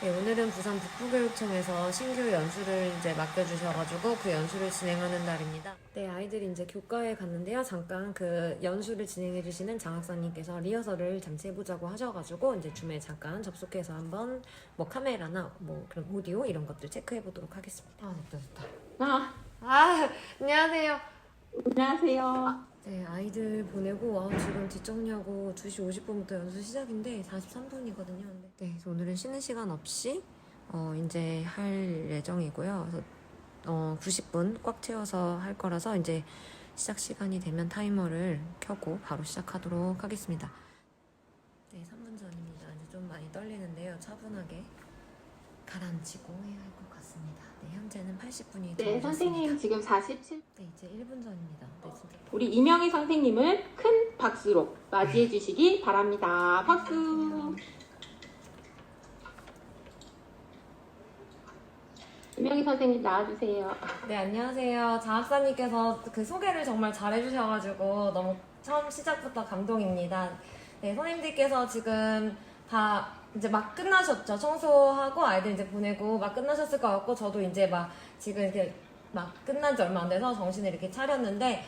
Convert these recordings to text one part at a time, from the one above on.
네, 오늘은 부산 북부교육청에서 신규 연수를 이제 맡겨주셔가지고 그 연수를 진행하는 날입니다. 네, 아이들이 이제 교과에 갔는데요. 잠깐 그 연수를 진행해주시는 장학사님께서 리허설을 잠시 해보자고 하셔가지고 이제 줌에 잠깐 접속해서 한번 뭐 카메라나 뭐 그런 오디오 이런 것들 체크해보도록 하겠습니다. 아, 됐다. 안녕하세요. 안녕하세요. 네, 아이들 보내고 지금 뒷정리하고 2시 50분부터 연수 시작인데 43분이거든요. 네, 그래서 오늘은 쉬는 시간 없이 이제 할 예정이고요. 그래서 90분 꽉 채워서 할 거라서 이제 시작 시간이 되면 타이머를 켜고 바로 시작하도록 하겠습니다. 네, 3분 전입니다. 이제 좀 많이 떨리는데요. 차분하게 가라앉히고 해야 할 것 같습니다. 네, 현재는 80분이 네, 선생님 지금 47. 네, 이제 1분 전입니다. 네, 진짜. 우리 이명희 선생님을 큰 박수로 맞이해 주시기 바랍니다. 박수. 이명희 선생님 나와주세요. 네, 안녕하세요. 장학사님께서 그 소개를 정말 잘해주셔가지고 너무 처음 시작부터 감동입니다. 네, 선생님들께서 지금 다 이제 막 끝나셨죠. 청소하고 아이들 이제 보내고 막 끝나셨을 것 같고 저도 이제 막 지금 이렇게 막 끝난 지 얼마 안 돼서 정신을 이렇게 차렸는데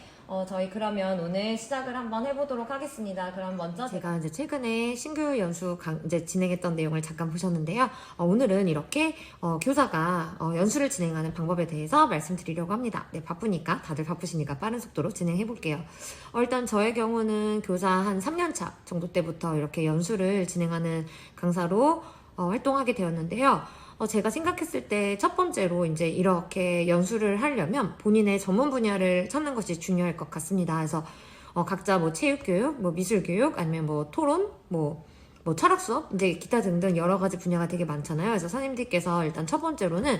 저희 그러면 오늘 시작을 한번 해보도록 하겠습니다. 그럼 먼저 제가 이제 최근에 신규 연수 이제 진행했던 내용을 잠깐 보셨는데요. 오늘은 이렇게 교사가 연수를 진행하는 방법에 대해서 말씀드리려고 합니다. 네, 바쁘니까 다들 바쁘시니까 빠른 속도로 진행해 볼게요. 일단 저의 경우는 교사 한 3년차 정도 때부터 이렇게 연수를 진행하는 강사로 활동하게 되었는데요. 제가 생각했을 때 첫 번째로 이제 이렇게 연수를 하려면 본인의 전문 분야를 찾는 것이 중요할 것 같습니다. 그래서 각자 뭐 체육교육, 뭐 미술교육, 아니면 뭐 토론, 뭐 철학 수업, 이제 기타 등등 여러 가지 분야가 되게 많잖아요. 그래서 선생님들께서 일단 첫 번째로는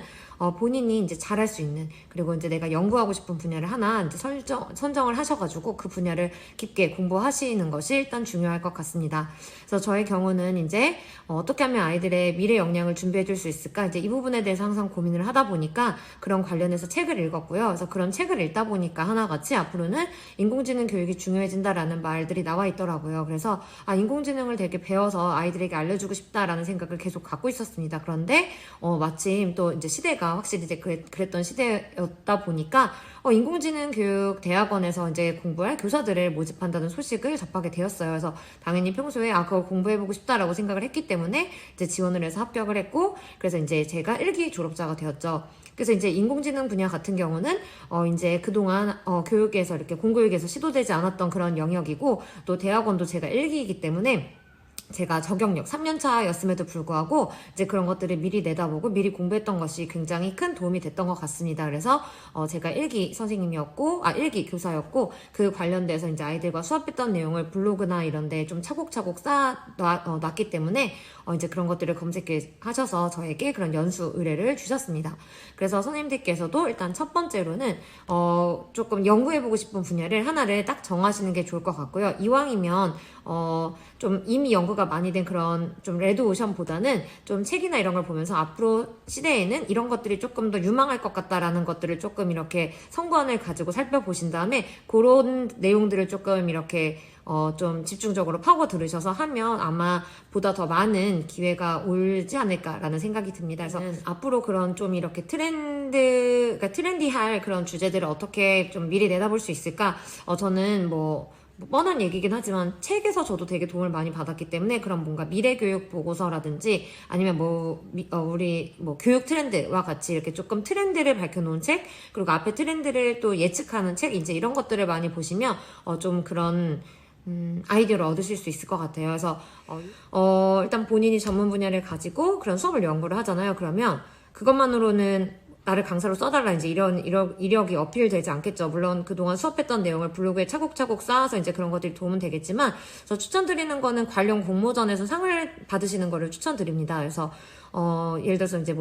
본인이 이제 잘할 수 있는, 그리고 이제 내가 연구하고 싶은 분야를 하나 이제 선정을 하셔가지고 그 분야를 깊게 공부하시는 것이 일단 중요할 것 같습니다. 그래서 저의 경우는 이제 어떻게 하면 아이들의 미래 역량을 준비해 줄 수 있을까? 이제 이 부분에 대해서 항상 고민을 하다 보니까 그런 관련해서 책을 읽었고요. 그래서 그런 책을 읽다 보니까 하나같이 앞으로는 인공지능 교육이 중요해진다라는 말들이 나와 있더라고요. 그래서 인공지능을 되게 배워서 아이들에게 알려주고 싶다라는 생각을 계속 갖고 있었습니다. 그런데 마침 또 이제 시대가 확실히 이제 그랬던 시대였다 보니까 인공지능 교육 대학원에서 이제 공부할 교사들을 모집한다는 소식을 접하게 되었어요. 그래서 당연히 평소에 그걸 공부해보고 싶다라고 생각을 했기 때문에 이제 지원을 해서 합격을 했고, 그래서 이제 제가 1기 졸업자가 되었죠. 그래서 이제 인공지능 분야 같은 경우는 이제 그동안 교육에서 이렇게 공교육에서 시도되지 않았던 그런 영역이고, 또 대학원도 제가 1기이기 때문에 제가 적용력 3년차였음에도 불구하고 이제 그런 것들을 미리 내다보고 미리 공부했던 것이 굉장히 큰 도움이 됐던 것 같습니다. 그래서 제가 1기 선생님이었고 1기 교사였고, 그 관련돼서 이제 아이들과 수업했던 내용을 블로그나 이런 데 좀 차곡차곡 놨기 때문에 이제 그런 것들을 검색해 하셔서 저에게 그런 연수 의뢰를 주셨습니다. 그래서 선생님들께서도 일단 첫 번째로는 조금 연구해보고 싶은 분야를 하나를 딱 정하시는 게 좋을 것 같고요. 이왕이면 좀 이미 연구가 많이 된 그런 좀 레드오션보다는 좀 책이나 이런 걸 보면서 앞으로 시대에는 이런 것들이 조금 더 유망할 것 같다라는 것들을 조금 이렇게 성관을 가지고 살펴보신 다음에 그런 내용들을 조금 이렇게 좀 집중적으로 파고 들으셔서 하면 아마 보다 더 많은 기회가 오지 않을까라는 생각이 듭니다. 그래서 앞으로 그런 좀 이렇게 그러니까 트렌디할 그런 주제들을 어떻게 좀 미리 내다볼 수 있을까? 저는 뭐 뻔한 얘기긴 하지만 책에서 저도 되게 도움을 많이 받았기 때문에 그런 뭔가 미래교육 보고서라든지 아니면 우리 교육 트렌드와 같이 이렇게 조금 트렌드를 밝혀놓은 책, 그리고 앞에 트렌드를 또 예측하는 책, 이제 이런 것들을 많이 보시면 좀 그런 아이디어를 얻으실 수 있을 것 같아요. 그래서 일단 본인이 전문 분야를 가지고 그런 수업을 연구를 하잖아요. 그러면 그것만으로는 나를 강사로 써달라 이제 이런 이력이 어필되지 않겠죠. 물론 그동안 수업했던 내용을 블로그에 차곡차곡 쌓아서 이제 그런 것들이 도움은 되겠지만, 저 추천드리는 거는 관련 공모전에서 상을 받으시는 거를 추천드립니다. 그래서 예를 들어서 이제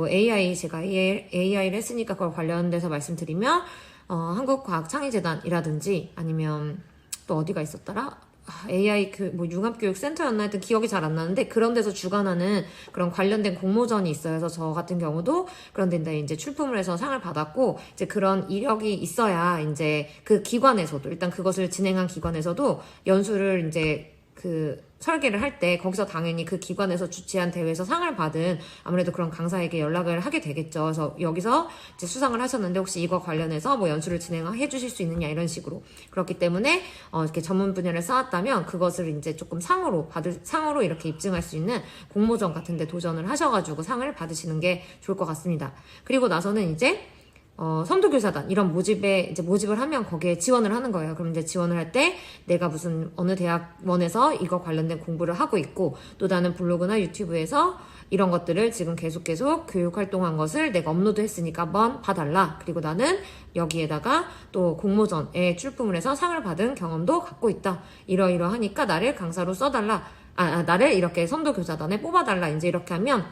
제가 AI를 했으니까 그걸 관련돼서 말씀드리면 한국과학창의재단이라든지 아니면 또 어디가 있었더라? AI 융합교육센터였나 하여튼 기억이 잘 안 나는데 그런 데서 주관하는 그런 관련된 공모전이 있어요. 그래서 저 같은 경우도 그런 데인데 이제 출품을 해서 상을 받았고, 이제 그런 이력이 있어야 이제 그 기관에서도 일단 그것을 진행한 기관에서도 연수를 이제 그 설계를 할 때 거기서 당연히 그 기관에서 주최한 대회에서 상을 받은 아무래도 그런 강사에게 연락을 하게 되겠죠. 그래서 여기서 이제 수상을 하셨는데 혹시 이거 관련해서 뭐 연수를 진행해 주실 수 있느냐 이런 식으로. 그렇기 때문에 이렇게 전문 분야를 쌓았다면 그것을 이제 조금 상으로 이렇게 입증할 수 있는 공모전 같은 데 도전을 하셔가지고 상을 받으시는 게 좋을 것 같습니다. 그리고 나서는 이제 선도교사단 이런 모집을 하면 거기에 지원을 하는 거예요. 그럼 이제 지원을 할 때 내가 무슨 어느 대학원에서 이거 관련된 공부를 하고 있고 또 나는 블로그나 유튜브에서 이런 것들을 지금 계속 교육 활동한 것을 내가 업로드 했으니까 한번 봐달라. 그리고 나는 여기에다가 또 공모전에 출품을 해서 상을 받은 경험도 갖고 있다. 이러이러하니까 나를 강사로 써달라. 나를 이렇게 선도교사단에 뽑아달라. 이제 이렇게 하면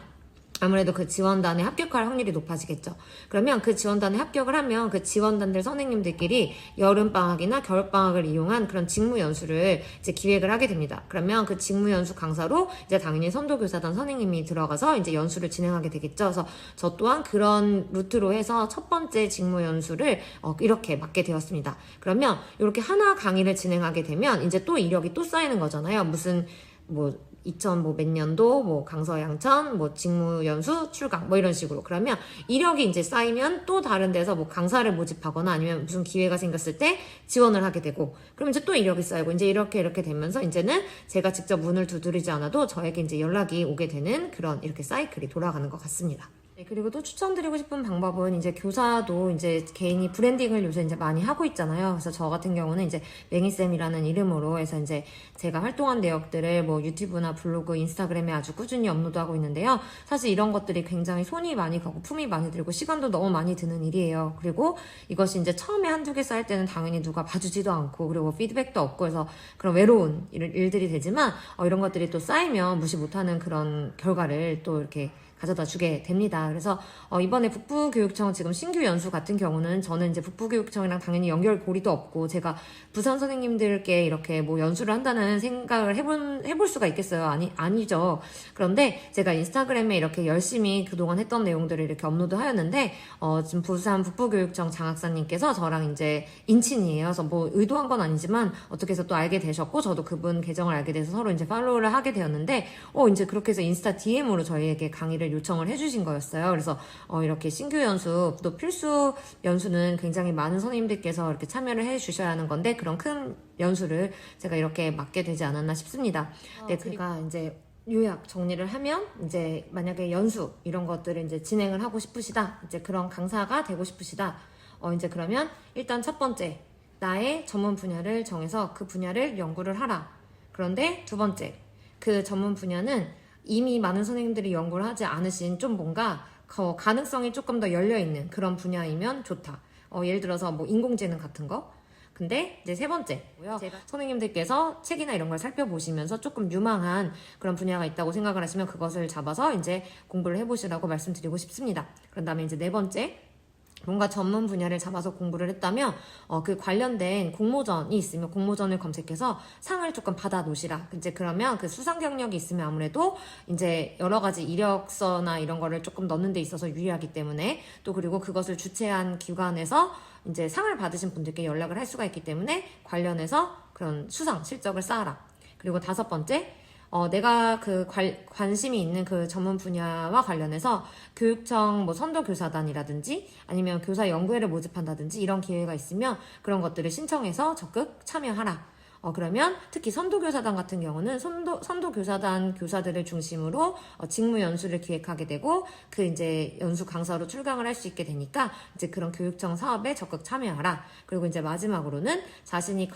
아무래도 그 지원단에 합격할 확률이 높아지겠죠. 그러면 그 지원단에 합격을 하면 그 지원단들 선생님들끼리 여름방학이나 겨울방학을 이용한 그런 직무연수를 이제 기획을 하게 됩니다. 그러면 그 직무연수 강사로 이제 당연히 선도교사단 선생님이 들어가서 이제 연수를 진행하게 되겠죠. 그래서 저 또한 그런 루트로 해서 첫 번째 직무연수를 이렇게 맡게 되었습니다. 그러면 이렇게 하나 강의를 진행하게 되면 이제 또 이력이 또 쌓이는 거잖아요. 무슨 2000 몇 년도 강서양천 직무연수 출강 이런 식으로. 그러면 이력이 이제 쌓이면 또 다른 데서 강사를 모집하거나 아니면 무슨 기회가 생겼을 때 지원을 하게 되고, 그럼 이제 또 이력이 쌓이고 이제 이렇게 되면서 이제는 제가 직접 문을 두드리지 않아도 저에게 이제 연락이 오게 되는 그런 이렇게 사이클이 돌아가는 것 같습니다. 그리고 또 추천드리고 싶은 방법은 이제 교사도 이제 개인이 브랜딩을 요새 이제 많이 하고 있잖아요. 그래서 저 같은 경우는 이제 맹이쌤이라는 이름으로 해서 이제 제가 활동한 내역들을 유튜브나 블로그, 인스타그램에 아주 꾸준히 업로드하고 있는데요. 사실 이런 것들이 굉장히 손이 많이 가고 품이 많이 들고 시간도 너무 많이 드는 일이에요. 그리고 이것이 이제 처음에 한두 개 쌓일 때는 당연히 누가 봐주지도 않고 그리고 피드백도 없고 해서 그런 외로운 일들이 되지만 이런 것들이 또 쌓이면 무시 못하는 그런 결과를 또 이렇게 가져다 주게 됩니다. 그래서 이번에 북부교육청 지금 신규 연수 같은 경우는 저는 이제 북부교육청이랑 당연히 연결고리도 없고 제가 부산 선생님들께 이렇게 연수를 한다는 생각을 해볼 수가 있겠어요? 아니죠. 그런데 제가 인스타그램에 이렇게 열심히 그동안 했던 내용들을 이렇게 업로드 하였는데 지금 부산 북부교육청 장학사님께서 저랑 이제 인친이에요. 그래서 의도한 건 아니지만 어떻게 해서 또 알게 되셨고 저도 그분 계정을 알게 돼서 서로 이제 팔로우를 하게 되었는데 이제 그렇게 해서 인스타 DM으로 저희에게 강의를 요청을 해주신 거였어요. 그래서 이렇게 신규 연수, 또 필수 연수는 굉장히 많은 선생님들께서 이렇게 참여를 해주셔야 하는 건데 그런 큰 연수를 제가 이렇게 맡게 되지 않았나 싶습니다. 네, 제가 이제 요약 정리를 하면 이제 만약에 연수 이런 것들을 이제 진행을 하고 싶으시다, 이제 그런 강사가 되고 싶으시다. 이제 그러면 일단 첫 번째, 나의 전문 분야를 정해서 그 분야를 연구를 하라. 그런데 두 번째, 그 전문 분야는 이미 많은 선생님들이 연구를 하지 않으신 좀 뭔가 가능성이 조금 더 열려있는 그런 분야이면 좋다. 예를 들어서 인공지능 같은 거. 근데 이제 세 번째고요. 제가 선생님들께서 책이나 이런 걸 살펴보시면서 조금 유망한 그런 분야가 있다고 생각을 하시면 그것을 잡아서 이제 공부를 해보시라고 말씀드리고 싶습니다. 그런 다음에 이제 네 번째, 뭔가 전문 분야를 잡아서 공부를 했다면 그 관련된 공모전이 있으면 공모전을 검색해서 상을 조금 받아 놓으시라. 이제 그러면 그 수상 경력이 있으면 아무래도 이제 여러 가지 이력서나 이런 거를 조금 넣는 데 있어서 유리하기 때문에, 또 그리고 그것을 주최한 기관에서 이제 상을 받으신 분들께 연락을 할 수가 있기 때문에 관련해서 그런 수상 실적을 쌓아라. 그리고 다섯 번째, 내가 그 관심이 있는 그 전문 분야와 관련해서 교육청 선도교사단이라든지 아니면 교사 연구회를 모집한다든지 이런 기회가 있으면 그런 것들을 신청해서 적극 참여하라. 그러면 특히 선도교사단 같은 경우는 선도교사단 교사들을 중심으로 직무 연수를 기획하게 되고 그 이제 연수 강사로 출강을 할 수 있게 되니까 이제 그런 교육청 사업에 적극 참여하라. 그리고 이제 마지막으로는 자신이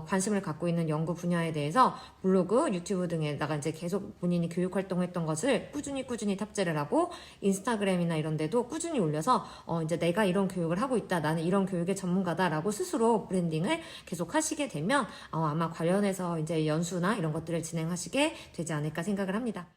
관심을 갖고 있는 연구 분야에 대해서 블로그, 유튜브 등에다가 이제 계속 본인이 교육 활동했던 것을 꾸준히 탑재를 하고 인스타그램이나 이런 데도 꾸준히 올려서 이제 내가 이런 교육을 하고 있다, 나는 이런 교육의 전문가다라고 스스로 브랜딩을 계속 하시게 되면 아마 관련해서 이제 연수나 이런 것들을 진행하시게 되지 않을까 생각을 합니다.